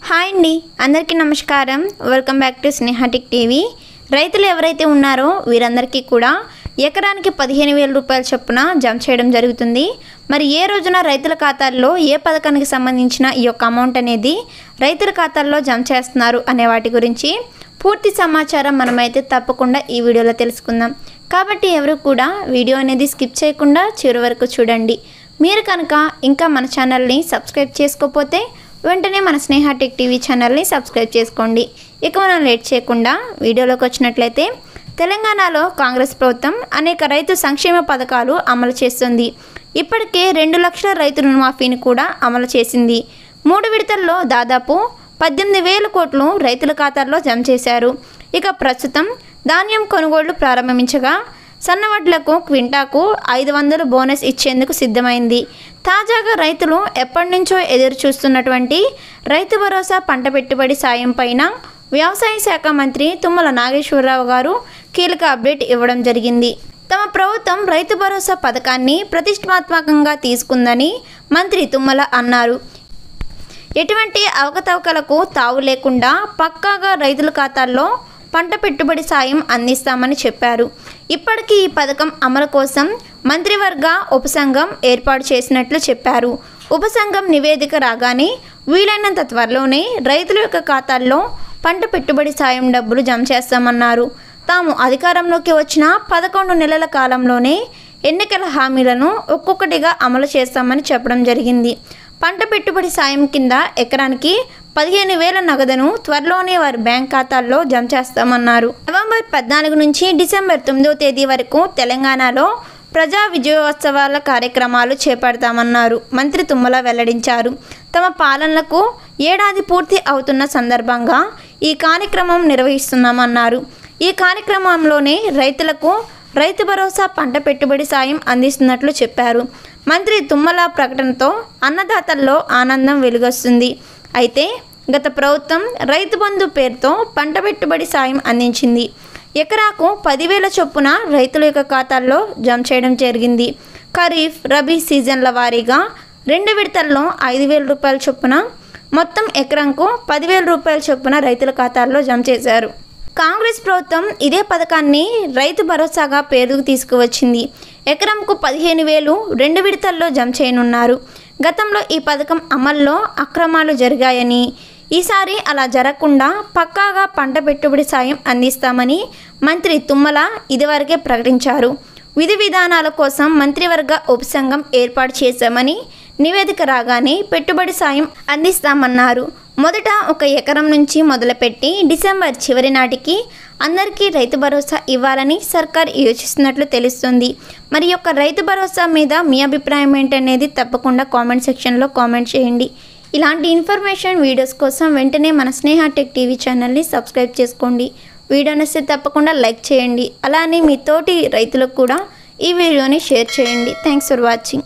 Hi అండి, అందరికీ నమస్కారం. వెల్కమ్ బ్యాక్ టు స్నేహాటిక్ టీవీ. రైతులు ఎవరైతే ఉన్నారో వీరందరికీ కూడా ఎకరానికి 15,000 రూపాయల చొప్పున జమ చేయడం జరుగుతుంది. మరి ఏ రోజున రైతుల ఖాతాల్లో ఏ పథకానికి సంబంధించిన ఈ యొక్క అమౌంట్ అనేది రైతుల ఖాతాల్లో జమ చేస్తున్నారు అనే వాటి గురించి పూర్తి సమాచారం మనమైతే తప్పకుండా ఈ వీడియోలో తెలుసుకుందాం. కాబట్టి ఎవరు కూడా వీడియో అనేది స్కిప్ చేయకుండా చివరి వరకు చూడండి. మీరు కనుక ఇంకా మన ఛానల్ని సబ్స్క్రైబ్ చేసుకోకపోతే వెంటనే మన స్నేహాటిక్ టీవీ ఛానల్ని సబ్స్క్రైబ్ చేసుకోండి. ఇక మనం లేట్ చేయకుండా వీడియోలోకి వచ్చినట్లయితే, తెలంగాణలో కాంగ్రెస్ ప్రభుత్వం అనేక రైతు సంక్షేమ పథకాలు అమలు చేస్తుంది. ఇప్పటికే 2 లక్షల రైతు రుణమాఫీని కూడా అమలు చేసింది. 3 విడతల్లో దాదాపు 18,000 కోట్లు రైతుల ఖాతాల్లో జమ చేశారు. ఇక ప్రస్తుతం ధాన్యం కొనుగోళ్లు ప్రారంభించగా సన్నవడ్లకు క్వింటాకు 500 బోనస్ ఇచ్చేందుకు సిద్ధమైంది. తాజాగా రైతులు ఎప్పటి నుంచో ఎదురు చూస్తున్నటువంటి రైతు భరోసా పంట పెట్టుబడి సాయం పైన వ్యవసాయ శాఖ మంత్రి తుమ్మల నాగేశ్వరరావు గారు కీలక అప్డేట్ ఇవ్వడం జరిగింది. తమ ప్రభుత్వం రైతు భరోసా పథకాన్ని ప్రతిష్టాత్మకంగా తీసుకుందని మంత్రి తుమ్మల అన్నారు. ఎటువంటి అవకతవకలకు తావు లేకుండా పక్కాగా రైతుల ఖాతాల్లో పంట పెట్టుబడి సాయం అందిస్తామని చెప్పారు. ఇప్పటికీ ఈ పథకం అమలు కోసం మంత్రివర్గ ఉపసంఘం ఏర్పాటు చేసినట్లు చెప్పారు. ఉపసంఘం నివేదిక రాగానే వీలైనంత త్వరలోనే రైతుల యొక్క ఖాతాల్లో పంట పెట్టుబడి సాయం డబ్బులు జమ చేస్తామన్నారు. తాము అధికారంలోకి వచ్చిన 11 నెలల కాలంలోనే ఎన్నికల హామీలను ఒక్కొక్కటిగా అమలు చేస్తామని చెప్పడం జరిగింది. పంట పెట్టుబడి సాయం కింద ఎకరానికి 15,000 నగదును త్వరలోనే వారి బ్యాంక్ ఖాతాల్లో జమ చేస్తామన్నారు. నవంబర్ 14 నుంచి డిసెంబర్ 9వ తేదీ వరకు తెలంగాణలో ప్రజా విజయోత్సవాల కార్యక్రమాలు చేపడతామన్నారు. మంత్రి తుమ్మల వెల్లడించారు. తమ పాలనలకు ఏడాది పూర్తి అవుతున్న సందర్భంగా ఈ కార్యక్రమం నిర్వహిస్తున్నామన్నారు. ఈ కార్యక్రమంలోనే రైతులకు రైతు భరోసా పంట పెట్టుబడి సాయం అందిస్తున్నట్లు చెప్పారు. మంత్రి తుమ్మల ప్రకటనతో అన్నదాతల్లో ఆనందం వెలుగొస్తుంది. అయితే గత ప్రభుత్వం రైతు బంధు పేరుతో పంట పెట్టుబడి సాయం అందించింది. ఎకరాకు 10,000 చొప్పున రైతుల యొక్క ఖాతాల్లో జమ చేయడం జరిగింది. ఖరీఫ్, రబీ సీజన్ల వారీగా 2 విడతల్లో 5,000 రూపాయల చొప్పున మొత్తం ఎకరంకు 10,000 రూపాయల చొప్పున రైతుల ఖాతాల్లో జమ చేశారు. కాంగ్రెస్ ప్రభుత్వం ఇదే పథకాన్ని రైతు భరోసాగా పేరుకు తీసుకువచ్చింది. ఎకరంకు 15,000 2 విడతల్లో జమ చేయనున్నారు. గతంలో ఈ పథకం అమల్లో అక్రమాలు జరిగాయని, ఈసారి అలా జరగకుండా పక్కాగా పంట పెట్టుబడి సాయం అందిస్తామని మంత్రి తుమ్మల ఇదివరకే ప్రకటించారు. విధి విధానాల కోసం మంత్రివర్గ ఉపసంఘం ఏర్పాటు చేశామని, నివేదిక రాగానే పెట్టుబడి సాయం అందిస్తామన్నారు. మొదట 1 ఎకరం నుంచి మొదలుపెట్టి డిసెంబర్ చివరి నాటికి అందరికీ రైతు భరోసా ఇవ్వాలని సర్కార్ యోచిస్తున్నట్లు తెలుస్తుంది. మరి యొక్క రైతు భరోసా మీద మీ అభిప్రాయం ఏంటనేది తప్పకుండా కామెంట్ సెక్షన్లో కామెంట్ చేయండి. ఇలాంటి ఇన్ఫర్మేషన్ వీడియోస్ కోసం వెంటనే మన స్నేహాటిక్ టీవీ ఛానల్ని సబ్స్క్రైబ్ చేసుకోండి. వీడియో నచ్చితే తప్పకుండా లైక్ చేయండి. అలానే మీ తోటి రైతులకు కూడా ఈ వీడియోని షేర్ చేయండి. Thanks for watching.